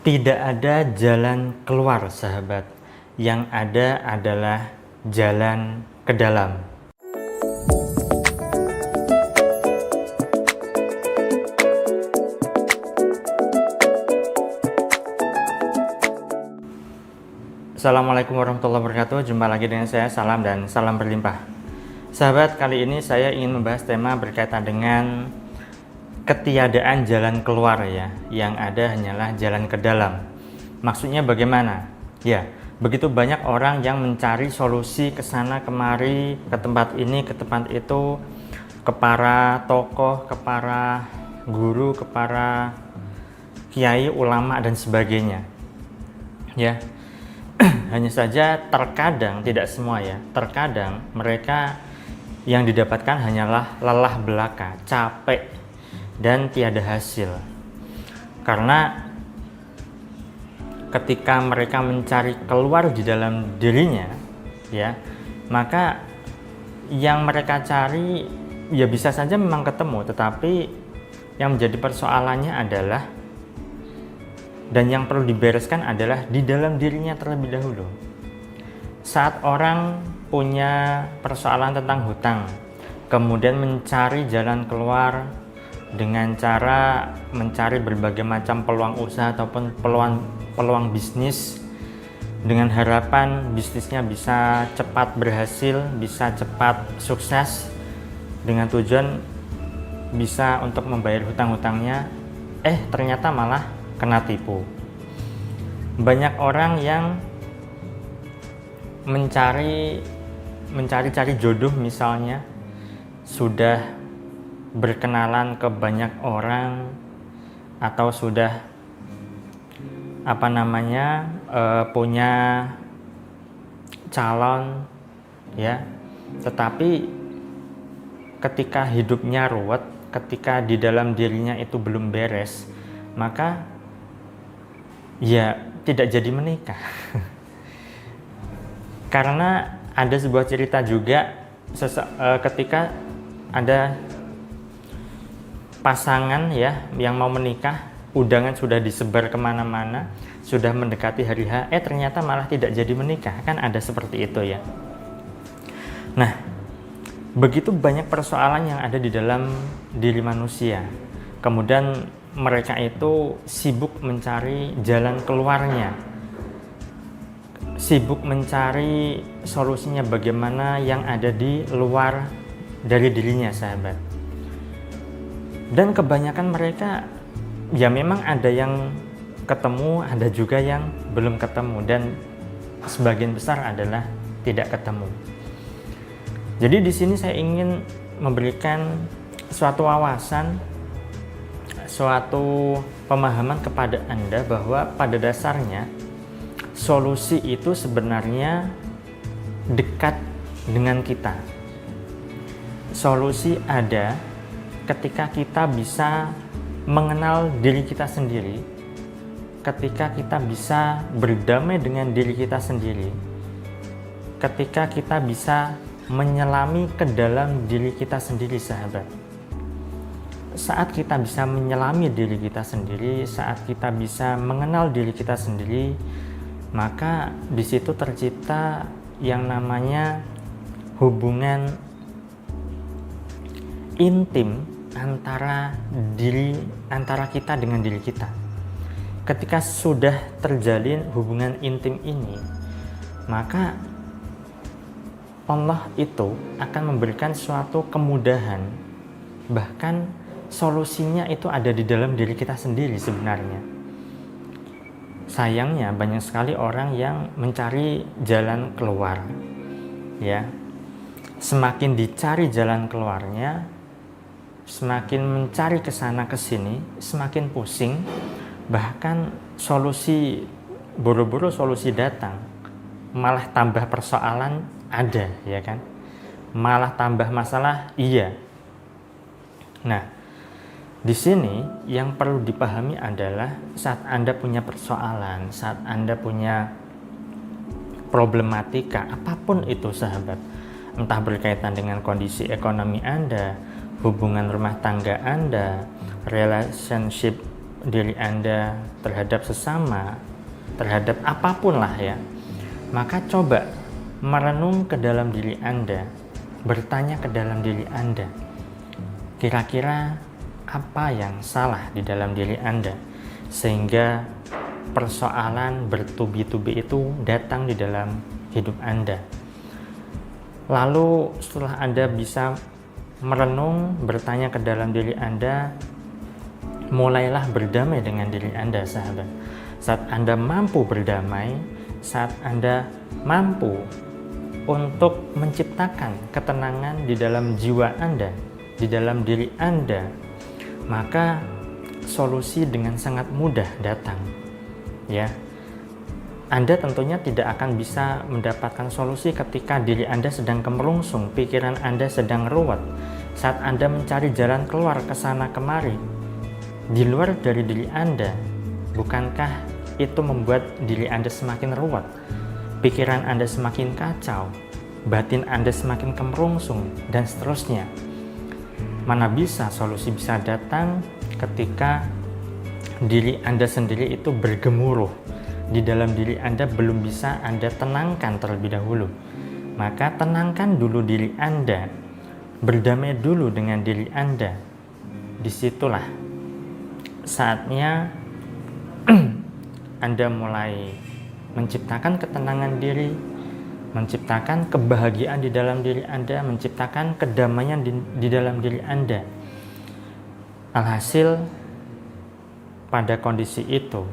Tidak ada jalan keluar, sahabat. Yang ada adalah jalan ke dalam. Assalamualaikum warahmatullahi wabarakatuh. Jumpa lagi dengan saya, Salam dan salam berlimpah. Sahabat, kali ini saya ingin membahas tema berkaitan dengan ketiadaan jalan keluar ya, yang ada hanyalah jalan ke dalam. Maksudnya bagaimana? Ya, begitu banyak orang yang mencari solusi ke sana kemari, ke tempat ini, ke tempat itu, ke para tokoh, ke para guru, ke para kiai, ulama dan sebagainya. Ya. Hanya saja terkadang, tidak semua ya, terkadang mereka yang didapatkan hanyalah lelah belaka, capek dan tiada hasil. Karena ketika mereka mencari keluar di dalam dirinya ya, maka yang mereka cari ya bisa saja memang ketemu, tetapi yang menjadi persoalannya adalah, dan yang perlu dibereskan adalah di dalam dirinya terlebih dahulu. Saat orang punya persoalan tentang hutang, kemudian mencari jalan keluar dengan cara mencari berbagai macam peluang usaha ataupun peluang bisnis, dengan harapan bisnisnya bisa cepat berhasil, bisa cepat sukses, dengan tujuan bisa untuk membayar hutang-hutangnya, ternyata malah kena tipu. Banyak orang yang mencari jodoh misalnya, sudah berkenalan ke banyak orang atau sudah punya calon ya, tetapi ketika hidupnya ruwet, ketika di dalam dirinya itu belum beres, maka ya tidak jadi menikah. Karena ada sebuah cerita juga ketika ada pasangan ya yang mau menikah, undangan sudah disebar kemana-mana, sudah mendekati hari H, ternyata malah tidak jadi menikah. Kan ada seperti itu ya. Nah, begitu banyak persoalan yang ada di dalam diri manusia, kemudian mereka itu sibuk mencari jalan keluarnya, sibuk mencari solusinya bagaimana yang ada di luar dari dirinya, sahabat. Dan kebanyakan mereka ya memang ada yang ketemu, ada juga yang belum ketemu, dan sebagian besar adalah tidak ketemu. Jadi di sini saya ingin memberikan suatu wawasan, suatu pemahaman kepada Anda bahwa pada dasarnya solusi itu sebenarnya dekat dengan kita. Solusi ada ketika kita bisa mengenal diri kita sendiri, ketika kita bisa berdamai dengan diri kita sendiri, ketika kita bisa menyelami ke dalam diri kita sendiri, sahabat. Saat kita bisa menyelami diri kita sendiri, saat kita bisa mengenal diri kita sendiri, maka di situ tercipta yang namanya hubungan intim antara kita dengan diri kita. Ketika sudah terjalin hubungan intim ini, maka Allah itu akan memberikan suatu kemudahan, bahkan solusinya itu ada di dalam diri kita sendiri sebenarnya. Sayangnya banyak sekali orang yang mencari jalan keluar ya. Semakin dicari jalan keluarnya, semakin mencari ke sana ke sini, semakin pusing, bahkan solusi buru-buru solusi datang, malah tambah persoalan ada ya kan. Malah tambah masalah iya. Nah, di sini yang perlu dipahami adalah saat Anda punya persoalan, saat Anda punya problematika, apapun itu, sahabat, entah berkaitan dengan kondisi ekonomi Anda, hubungan rumah tangga Anda, relationship diri Anda, terhadap sesama, terhadap apapun lah ya, maka coba merenung ke dalam diri Anda, bertanya ke dalam diri Anda, kira-kira apa yang salah di dalam diri Anda sehingga persoalan bertubi-tubi itu datang di dalam hidup Anda. Lalu setelah Anda bisa merenung, bertanya ke dalam diri Anda, mulailah berdamai dengan diri Anda, sahabat. Saat Anda mampu berdamai, saat Anda mampu untuk menciptakan ketenangan di dalam jiwa Anda, di dalam diri Anda, maka solusi dengan sangat mudah datang. Ya, Anda tentunya tidak akan bisa mendapatkan solusi ketika diri Anda sedang kemerungsung, pikiran Anda sedang ruwet. Saat Anda mencari jalan keluar ke sana kemari, di luar dari diri Anda, bukankah itu membuat diri Anda semakin ruwet, pikiran Anda semakin kacau, batin Anda semakin kemerungsung, dan seterusnya. Mana bisa solusi bisa datang ketika diri Anda sendiri itu bergemuruh, di dalam diri Anda belum bisa Anda tenangkan terlebih dahulu. Maka tenangkan dulu diri Anda, berdamai dulu dengan diri Anda. Disitulah saatnya Anda mulai menciptakan ketenangan diri, menciptakan kebahagiaan di dalam diri Anda, menciptakan kedamaian di dalam diri Anda. Alhasil, pada kondisi itu,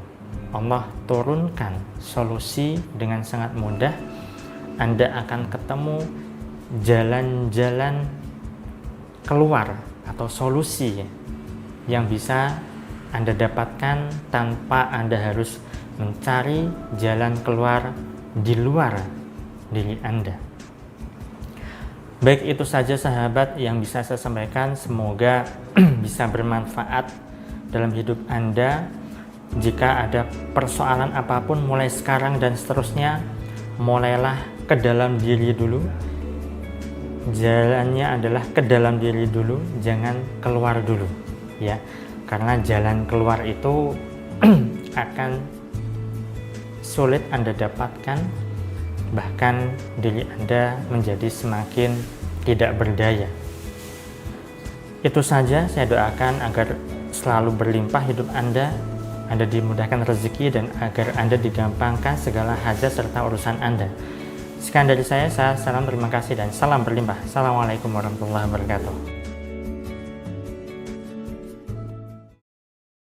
Allah turunkan solusi dengan sangat mudah. Anda akan ketemu jalan-jalan keluar atau solusi yang bisa Anda dapatkan tanpa Anda harus mencari jalan keluar di luar diri Anda. Baik, itu saja sahabat yang bisa saya sampaikan. Semoga bisa bermanfaat dalam hidup Anda. Jika ada persoalan apapun mulai sekarang dan seterusnya, mulailah ke dalam diri dulu. Jalannya adalah ke dalam diri dulu, jangan keluar dulu ya. Karena jalan keluar itu akan sulit Anda dapatkan, bahkan diri Anda menjadi semakin tidak berdaya. Itu saja, saya doakan agar selalu berlimpah hidup Anda dimudahkan rezeki, dan agar Anda digampangkan segala hajat serta urusan Anda. Sekian dari saya, salam terima kasih dan salam berlimpah. Assalamualaikum warahmatullahi wabarakatuh.